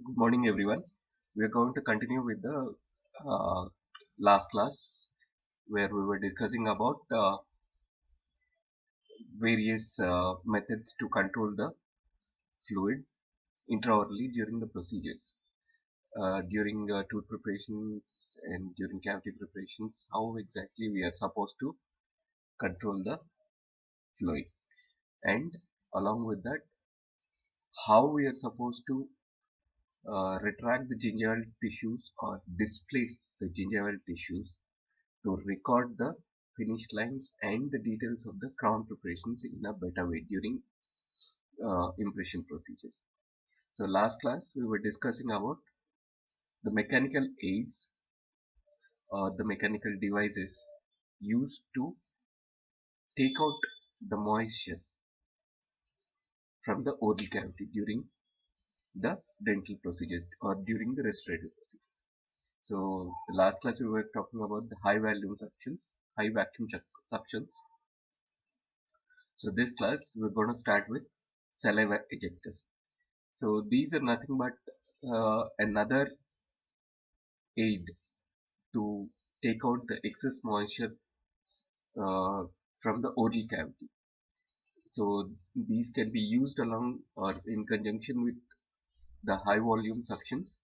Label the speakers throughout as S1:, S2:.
S1: Good morning, everyone. We are going to continue with the uh, last class where we were discussing about various methods to control the fluid intraorally during the procedures. During tooth preparations and during cavity preparations, how exactly we are supposed to control the fluid, and along with that, how we are supposed to retract the gingival tissues or displace the gingival tissues to record the finish lines and the details of the crown preparations in a better way during impression procedures. So last class we were discussing about the mechanical aids or the mechanical devices used to take out the moisture from the oral cavity during the dental procedures or during the restorative procedures. So the last class we were talking about the high volume suctions, high vacuum suctions. So this class we're going to start with saliva ejectors. So these are nothing but another aid to take out the excess moisture uh, from the oral cavity. So these can be used along or in conjunction with the high volume suctions.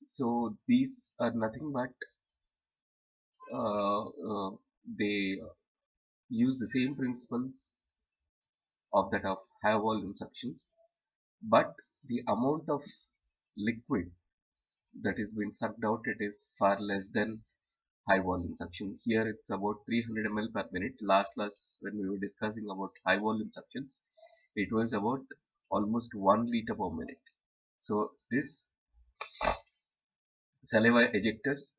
S1: So these are nothing but uh, uh, they use the same principles of that of high volume suctions, but the amount of liquid that is being sucked out, it is far less than high volume suction. Here it's about 300 ml per minute. Last class when we were discussing about high volume suctions, it was about almost 1 liter per minute. So this saliva ejectors,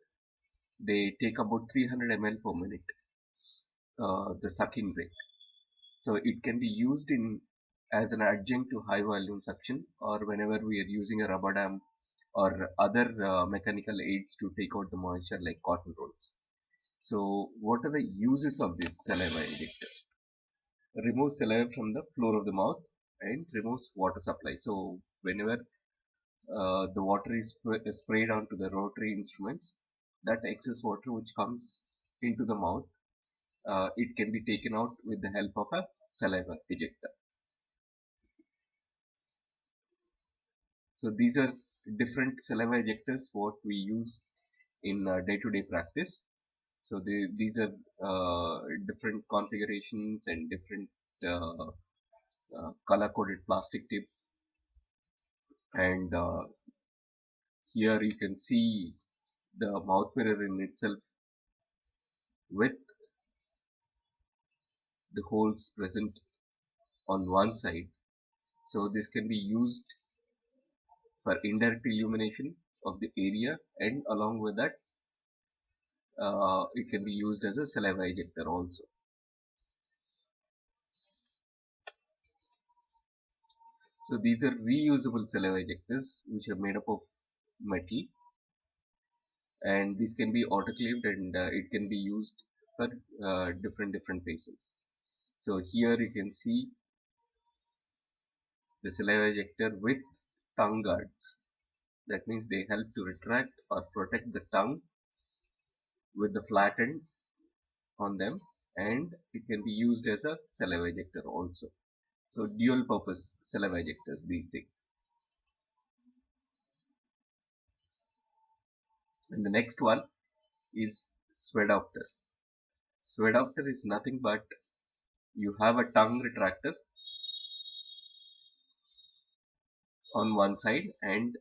S1: they take about 300 ml per minute, the sucking rate. So it can be used in as an adjunct to high volume suction, or whenever we are using a rubber dam or other mechanical aids to take out the moisture like cotton rolls. So what are the uses of this saliva ejector? Removes saliva from the floor of the mouth and removes water supply. So whenever the water is sprayed onto the rotary instruments, that excess water which comes into the mouth, it can be taken out with the help of a saliva ejector. So these are different saliva ejectors what we use in day-to-day practice. So these are different configurations and different uh, color-coded plastic tips, and here you can see the mouth mirror in itself with the holes present on one side. So this can be used for indirect illumination of the area, and along with that it can be used as a saliva ejector also. So these are reusable saliva ejectors which are made up of metal, and this can be autoclaved, and it can be used for different patients. So here you can see the saliva ejector with tongue guards. That means they help to retract or protect the tongue with the flat end on them, and it can be used as a saliva ejector also. So dual purpose saliva ejectors, these things. And the next one is Svedopter. Svedopter is nothing but you have a tongue retractor on one side, and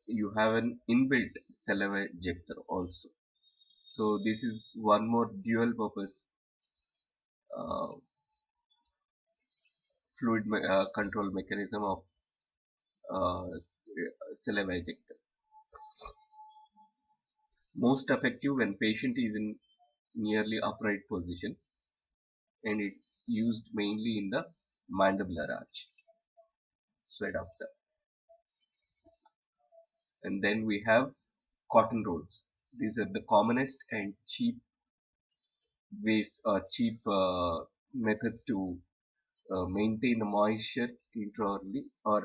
S1: you have an inbuilt saliva ejector also. So this is one more dual purpose uh, fluid control mechanism of uh, saliva ejector. Most effective when patient is in nearly upright position, and it's used mainly in the mandibular arch. Svedopter. And then we have cotton rolls. These are the commonest and cheap ways or cheap methods to maintain the moisture intraorally, or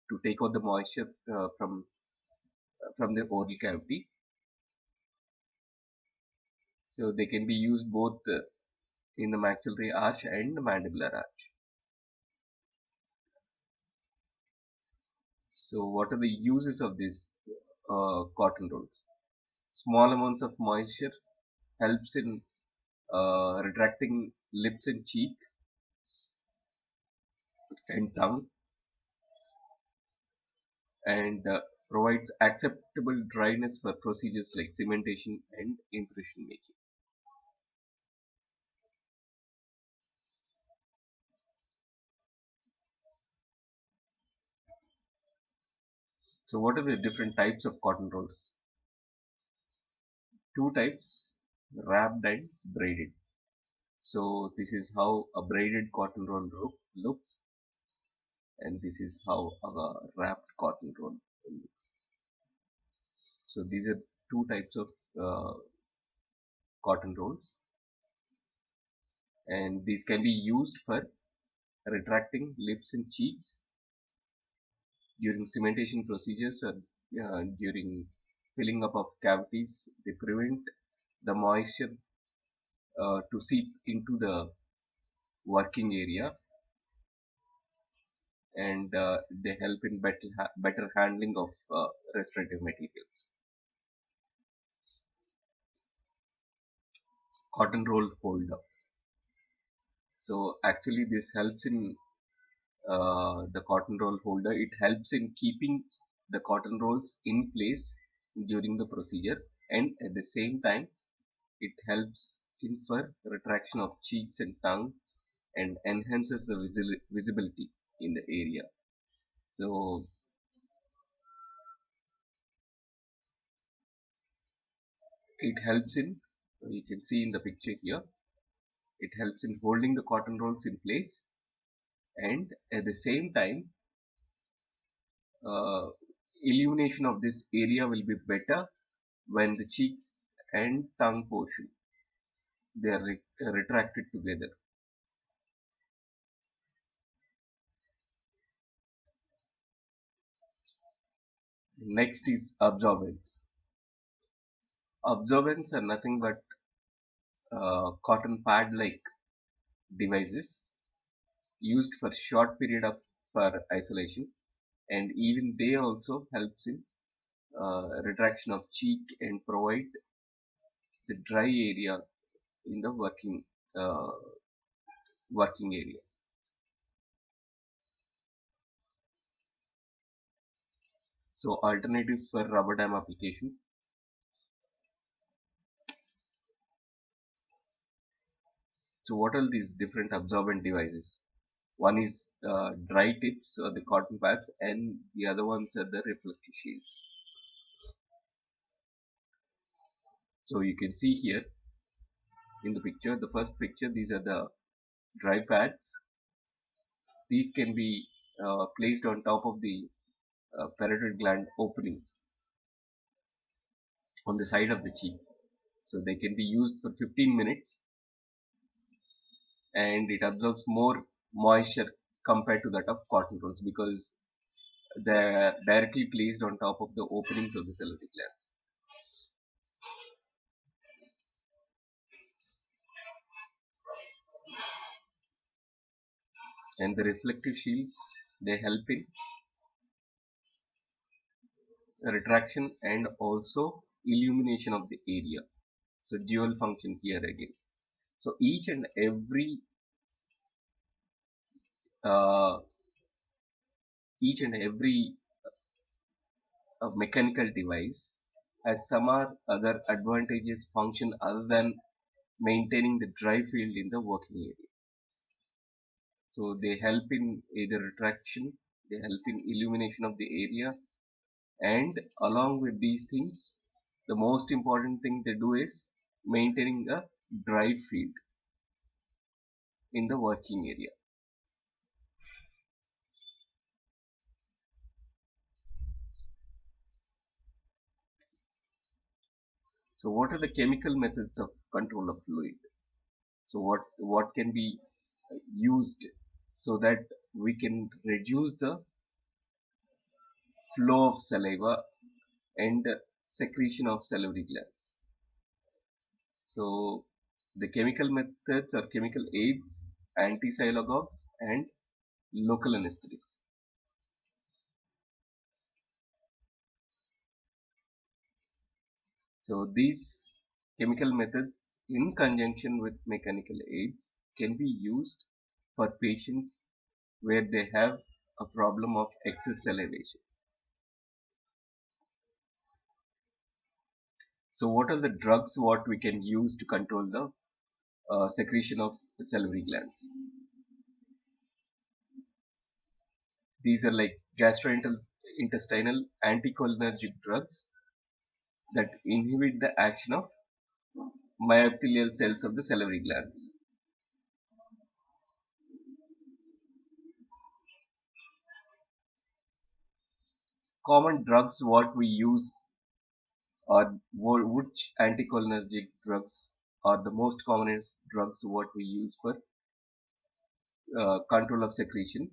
S1: to take out the moisture from the oral cavity. So they can be used both in the maxillary arch and the mandibular arch. So what are the uses of these cotton rolls? Small amounts of moisture helps in retracting lips and cheek and tongue, and provides acceptable dryness for procedures like cementation and impression making. So what are the different types of cotton rolls? Two types, wrapped and braided. So this is how a braided cotton roll looks, and this is how a wrapped cotton roll looks. So these are two types of cotton rolls, and these can be used for retracting lips and cheeks during cementation procedures, or during filling up of cavities. They prevent the moisture to seep into the working area, and they help in better handling of restorative materials. Cotton roll holder. So actually this helps in the cotton roll holder. It helps in keeping the cotton rolls in place during the procedure, and at the same time it helps in for retraction of cheeks and tongue, and enhances the visibility in the area. So it helps in, you can see in the picture here, it helps in holding the cotton rolls in place, and at the same time uh, illumination of this area will be better when the cheeks and tongue portion, they are retracted together. Next is absorbents. Absorbents are nothing but cotton pad like devices used for short period of for isolation, and even they also helps in retraction of cheek and provide the dry area in the uh, working area. So alternatives for rubber dam application. So what are these different absorbent devices? One is dry tips or the cotton pads, and the other ones are the reflective shields. So you can see here in the picture, the first picture, these are the dry pads. These can be placed on top of the parotid gland openings on the side of the cheek. So they can be used for 15 minutes, and it absorbs more moisture compared to that of cotton rolls, because they're directly placed on top of the openings of the salivary glands. And the reflective shields, they help in retraction and also illumination of the area. So dual function here again. So uh, each and every mechanical device has some or other advantages function other than maintaining the dry field in the working area. So they help in either retraction, they help in illumination of the area, and along with these things, the most important thing they do is maintaining a dry field in the working area. So what are the chemical methods of control of fluid? So what can be used so that we can reduce the flow of saliva and secretion of salivary glands. So the chemical methods or chemical aids, anti-sialagogues and local anesthetics. So these chemical methods in conjunction with mechanical aids can be used for patients where they have a problem of excess salivation. So what are the drugs what we can use to control the secretion of salivary glands? These are like gastrointestinal anticholinergic drugs that inhibit the action of myoepithelial cells of the salivary glands. Common drugs what we use are which anticholinergic drugs are the most commonest drugs what we use for control of secretion.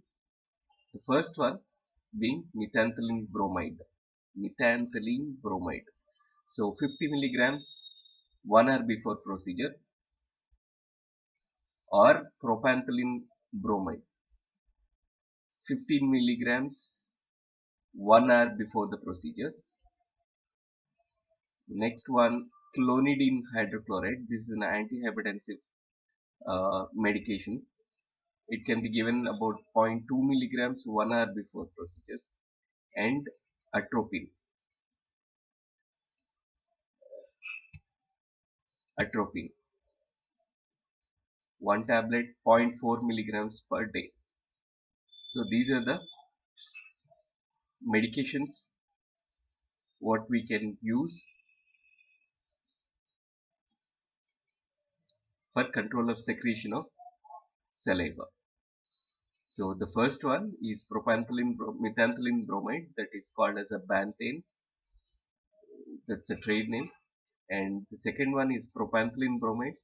S1: The first one being nitanthalene bromide. Nitanthalene bromide. So 50 milligrams 1 hour before procedure, or propanthalene bromide 15 milligrams 1 hour before the procedure. Next one, clonidine hydrochloride. This is an antihypertensive medication. It can be given about zero point 0.2 milligrams 1 hour before procedures. And atropine. Atropine. One tablet 0.4 milligrams per day. So these are the medications what we can use for control of secretion of saliva. So the first one is methanthalene bromide, that is called as a banthane. That's a trade name. And the second one is propanthalene bromide,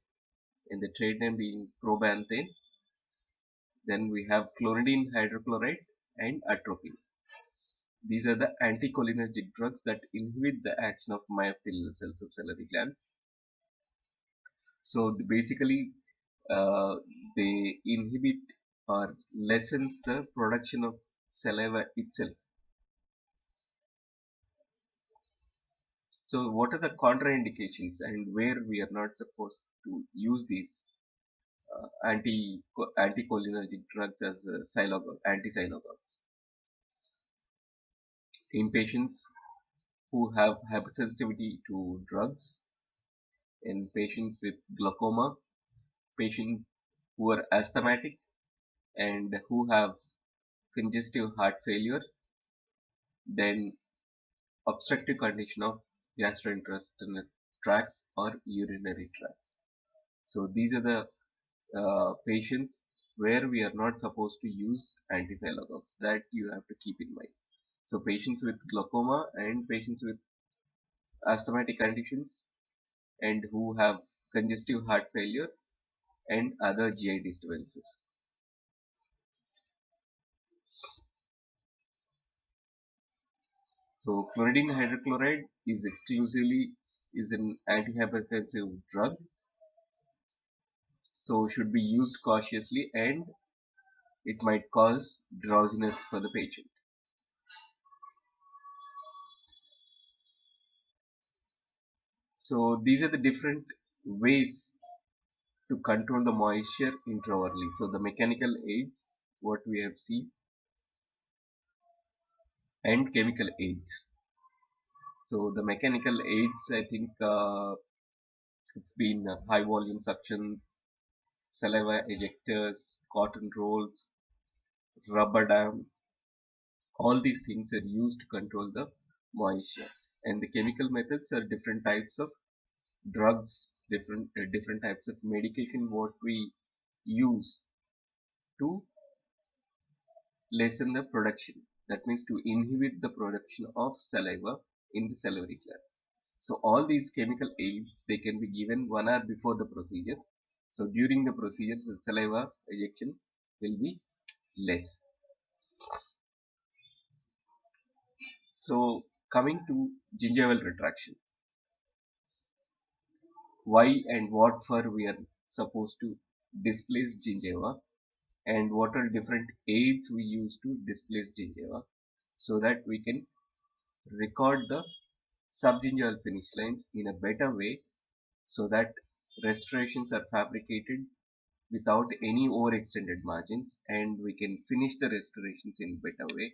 S1: and the trade name being probanthane. Then we have clonidine hydrochloride and atropine. These are the anticholinergic drugs that inhibit the action of myoepithelial cells of salivary glands. So basically, they inhibit or lessens the production of saliva itself. So what are the contraindications and where we are not supposed to use these anticholinergic drugs as anti-sialogogues? In patients who have hypersensitivity to drugs, in patients with glaucoma, patients who are asthmatic and who have congestive heart failure, then obstructive condition of gastrointestinal tracts or urinary tracts. So these are the patients where we are not supposed to use anti-sialogogues. That you have to keep in mind. So patients with glaucoma and patients with asthmatic conditions and who have congestive heart failure and other GI disturbances. So clonidine hydrochloride is an antihypertensive drug, so should be used cautiously, and it might cause drowsiness for the patient. So these are the different ways to control the moisture intraorally. So the mechanical aids, what we have seen, and chemical aids. So the mechanical aids, I think it's been high volume suctions, saliva ejectors, cotton rolls, rubber dam. All these things are used to control the moisture. And the chemical methods are different types of drugs, different types of medication what we use to lessen the production. That means to inhibit the production of saliva in the salivary glands. So all these chemical aids, they can be given 1 hour before the procedure. So during the procedure, the saliva ejection will be less. So coming to gingival retraction, why and what for we are supposed to displace gingiva, and what are different aids we use to displace gingiva, so that we can record the subgingival finish lines in a better way, so that restorations are fabricated without any overextended margins, and we can finish the restorations in better way,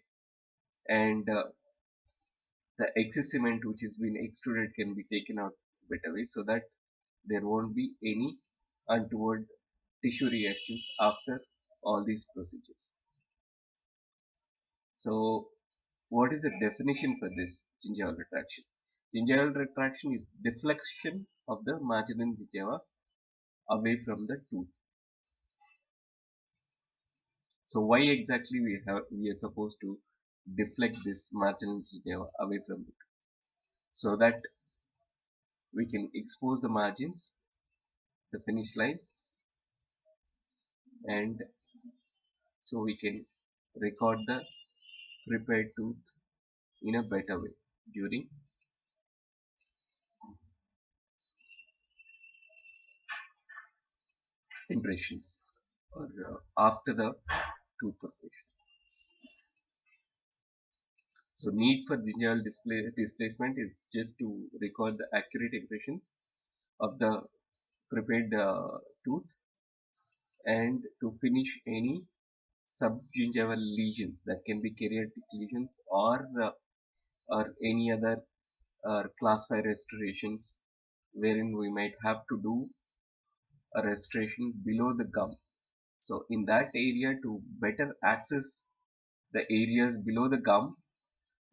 S1: and the excess cement which has been extruded can be taken out better way, so that there won't be any untoward tissue reactions after all these procedures. So what is the definition for this gingival retraction? Gingival retraction is deflection of the marginal gingiva away from the tooth. So why exactly we are supposed to deflect this marginal gingiva away from the tooth? So that we can expose the margins, the finish lines, and so we can record the prepared tooth in a better way during impressions or after the tooth preparation. So need for gingival displacement is just to record the accurate impressions of the prepared tooth, and to finish any subgingival lesions that can be karyotic lesions, or any other class 5 restorations wherein we might have to do a restoration below the gum. So in that area, to better access the areas below the gum,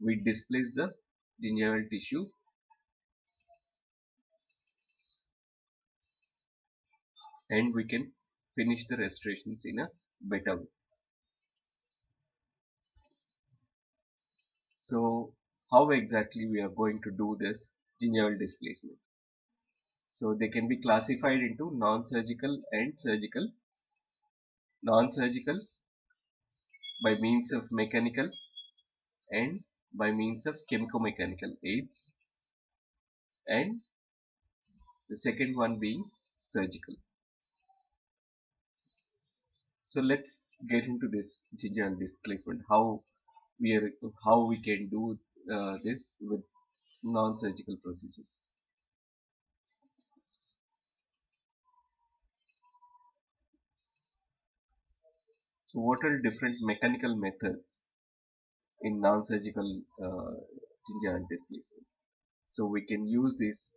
S1: we displace the gingival tissue, and we can finish the restorations in a better way. So how exactly we are going to do this gingival displacement? So they can be classified into non-surgical and surgical. Non-surgical by means of mechanical and by means of chemico-mechanical aids, and the second one being surgical. So let's get into this gingival displacement, how we can do this with non-surgical procedures. So what are different mechanical methods in non-surgical gingival displacement? So we can use this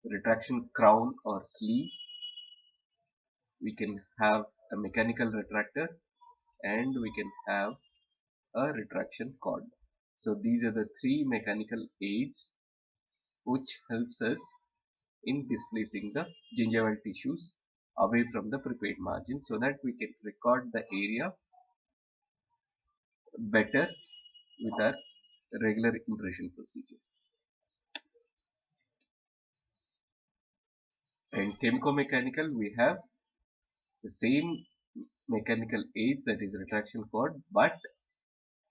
S1: retraction crown or sleeve. We can have a mechanical retractor, and we can have a retraction cord. So these are the three mechanical aids which helps us in displacing the gingival tissues away from the prepared margin, so that we can record the area better with our regular impression procedures. And chemico-mechanical, we have the same mechanical aid, that is retraction cord, but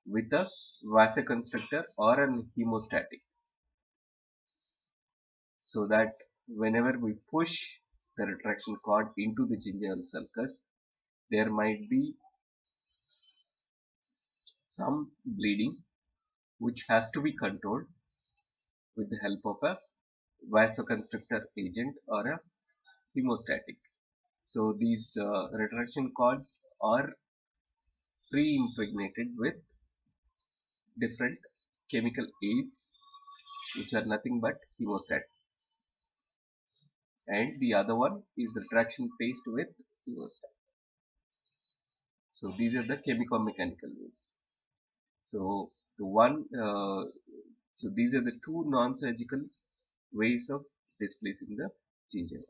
S1: with a vasoconstrictor or an hemostatic, so that whenever we push the retraction cord into the gingival sulcus, there might be some bleeding which has to be controlled with the help of a vasoconstrictor agent or a hemostatic. So these retraction cords are pre-impregnated with different chemical aids which are nothing but hemostats, and the other one is retraction paste with hemostat. So these are the chemico-mechanical ways. So the one, so these are the two non-surgical ways of displacing the gingiva.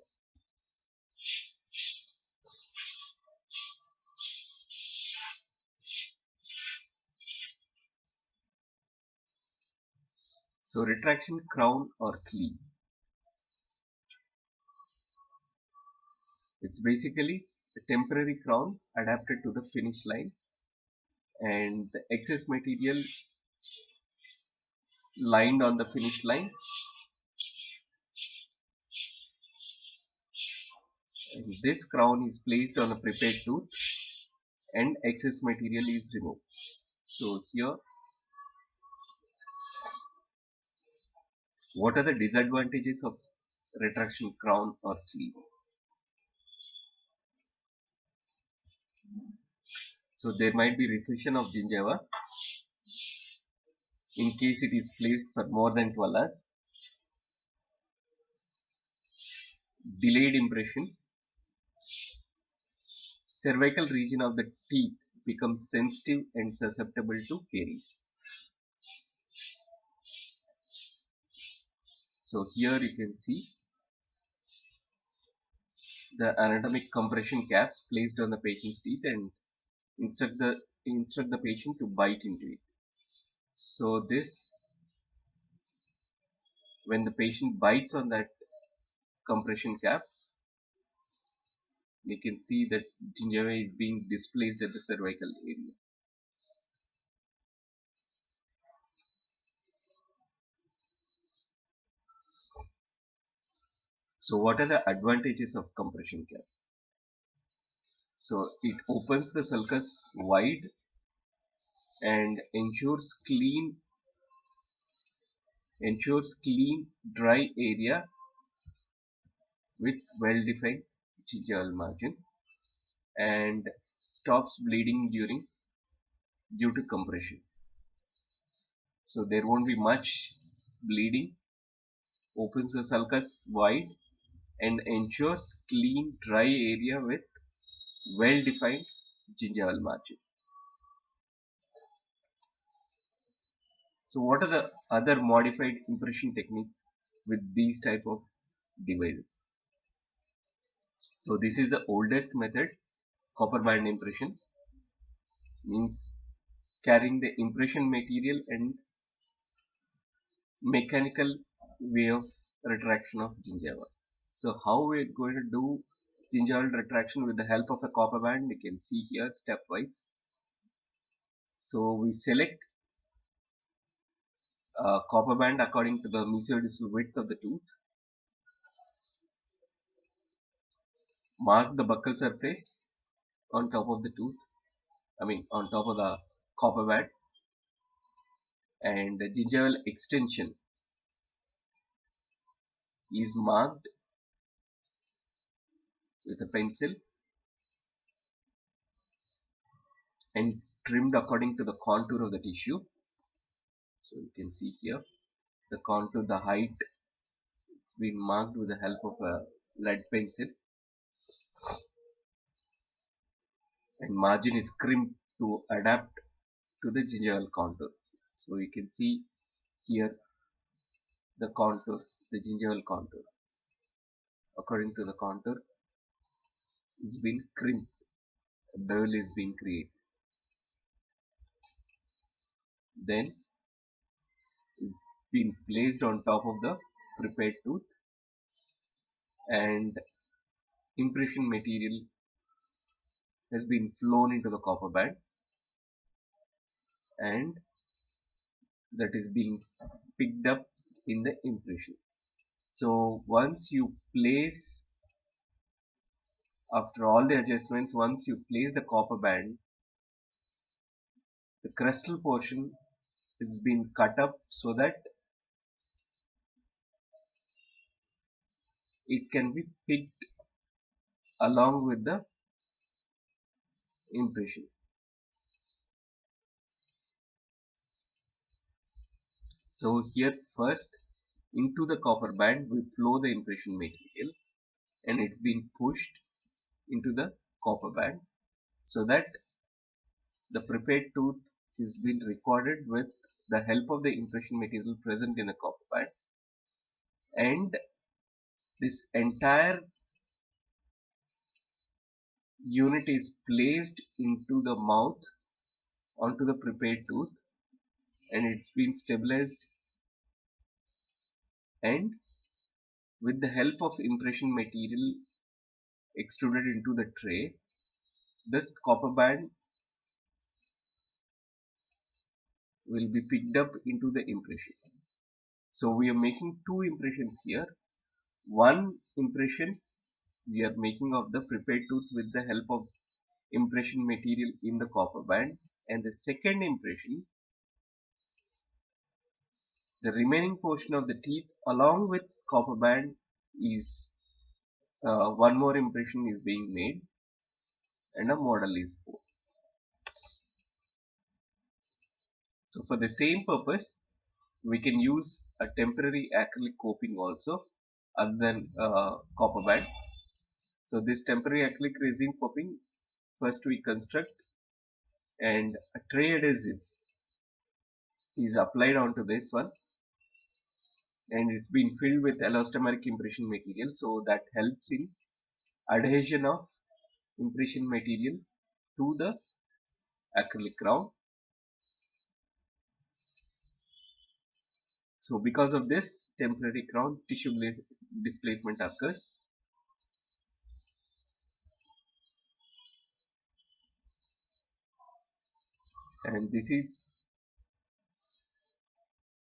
S1: So retraction crown or sleeve. It's basically a temporary crown adapted to the finish line, and the excess material lined on the finish line, and this crown is placed on a prepared tooth and excess material is removed. So here, what are the disadvantages of retraction crown or sleeve? So there might be recession of gingiva in case it is placed for more than 12 hours, delayed impression, cervical region of the teeth becomes sensitive and susceptible to caries. So here you can see the anatomic compression caps placed on the patient's teeth and instruct the patient to bite into it. So this, when the patient bites on that compression cap, we can see that gingiva is being displaced at the cervical area. So what are the advantages of compression caps? So it opens the sulcus wide and ensures clean, dry area with well-defined gingival margin, and stops bleeding due to compression. So there won't be much bleeding, opens the sulcus wide and ensures clean, dry area with well-defined gingival margin. So what are the other modified impression techniques with these type of devices? So this is the oldest method, copper band impression, means carrying the impression material and mechanical way of retraction of gingiva. So how we are going to do gingival retraction with the help of a copper band, you can see here stepwise. So we select a copper band according to the mesiodistal width of the tooth, mark the buccal surface on top of the tooth, on top of the copper band, and the gingival extension is marked with a pencil and trimmed according to the contour of the tissue. So you can see here the contour, the height, it's been marked with the help of a lead pencil, and margin is crimped to adapt to the gingival contour. So you can see here the contour, the gingival contour. According to the contour, it's been crimped, a bevel is being created. Then it's been placed on top of the prepared tooth, and impression material has been flown into the copper band, and that is being picked up in the impression. So once you place, after all the adjustments, once you place the copper band, the crustal portion is been cut up so that it can be picked along with the impression. So here first into the copper band we flow the impression material, and it's been pushed into the copper band so that the prepared tooth is been recorded with the help of the impression material present in the copper band, and this entire unit is placed into the mouth onto the prepared tooth, and it's been stabilized, and with the help of impression material extruded into the tray, this copper band will be picked up into the impression. So we are making two impressions here. One impression we are making of the prepared tooth with the help of impression material in the copper band, and the second impression, the remaining portion of the teeth along with copper band is one more impression is being made and a model is poured. So for the same purpose we can use a temporary acrylic coping also other than copper band. So this temporary acrylic resin coping, first we construct, and a tray adhesive is applied onto this one, and it's been filled with elastomeric impression material, so that helps in adhesion of impression material to the acrylic crown. So because of this temporary crown, tissue displacement occurs. And this is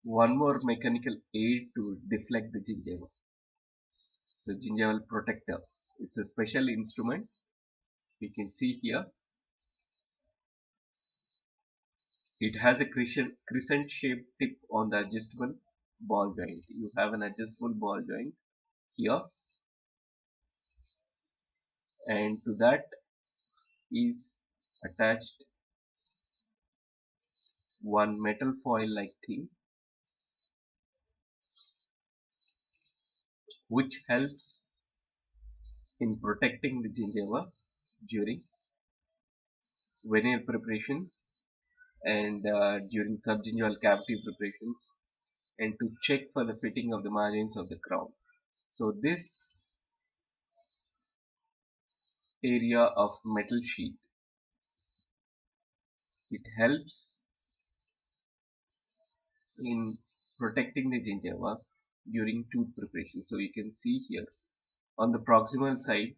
S1: one more mechanical aid to deflect the gingiva. So gingival protector, it's a special instrument. You can see here it has a crescent shaped tip on the adjustable ball joint. You have an adjustable ball joint here, and to that is attached one metal foil like thing, which helps in protecting the gingiva during veneer preparations and during subgingival cavity preparations, and to check for the fitting of the margins of the crown. So this area of metal sheet, it helps in protecting the gingiva during tooth preparation. So you can see here on the proximal side,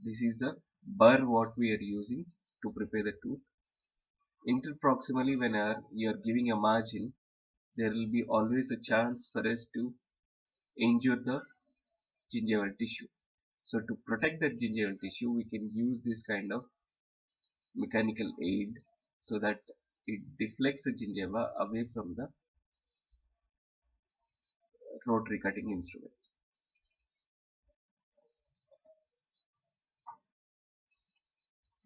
S1: this is the burr what we are using to prepare the tooth. Interproximally, whenever you are giving a margin, there will be always a chance for us to injure the gingival tissue. So to protect that gingival tissue, we can use this kind of mechanical aid so that it deflects the gingiva away from the rotary cutting instruments.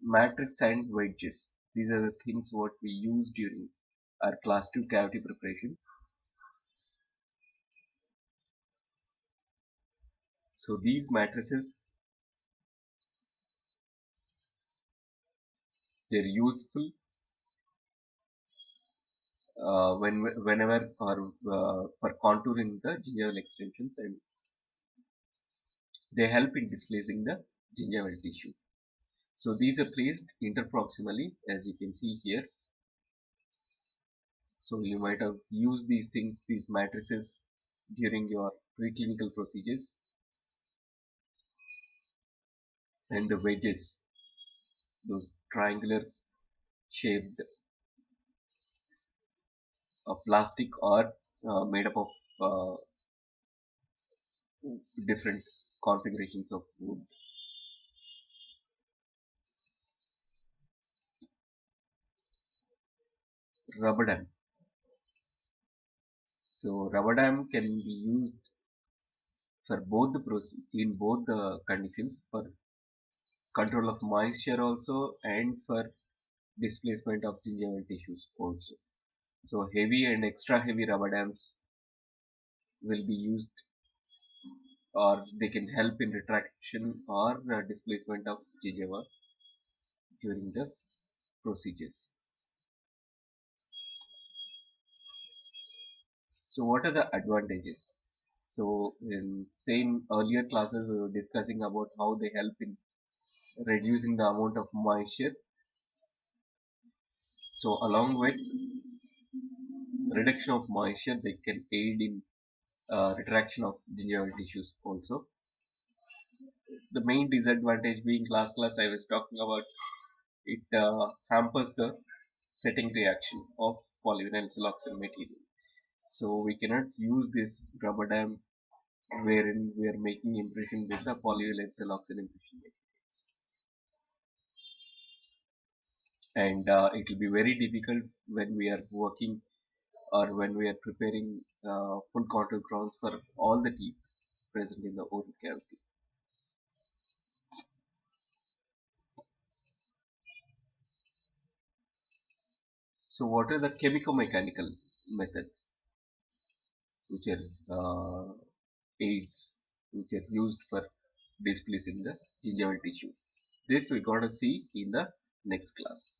S1: Matrix and wedges, these are the things what we use during our class 2 cavity preparation. So these matrices, they're useful whenever or for contouring the gingival extensions, and they help in displacing the gingival tissue. So these are placed interproximally, as you can see here. So you might have used these things, these matrices, during your preclinical procedures. And the wedges, those triangular shaped plastic or made up of different configurations of wood. Rubber dam. So rubber dam can be used for both in both the conditions, for control of moisture also and for displacement of gingival tissues also. So heavy and extra heavy rubber dams will be used, or they can help in retraction or displacement of gingiva during the procedures. So what are the advantages? So in same earlier classes we were discussing about how they help in reducing the amount of moisture. So along with reduction of moisture, they can aid in retraction of gingival tissues also. the main disadvantage being class I was talking about, it hampers the setting reaction of polyvinyl siloxane material. So we cannot use this rubber dam wherein we are making impression with the polyvinyl siloxane impression materials. And it will be very difficult when we are working or when we are preparing full contour crowns for all the teeth present in the oral cavity. So what are the chemico-mechanical methods which are aids which are used for displacing the gingival tissue? This we're going to see in the next class.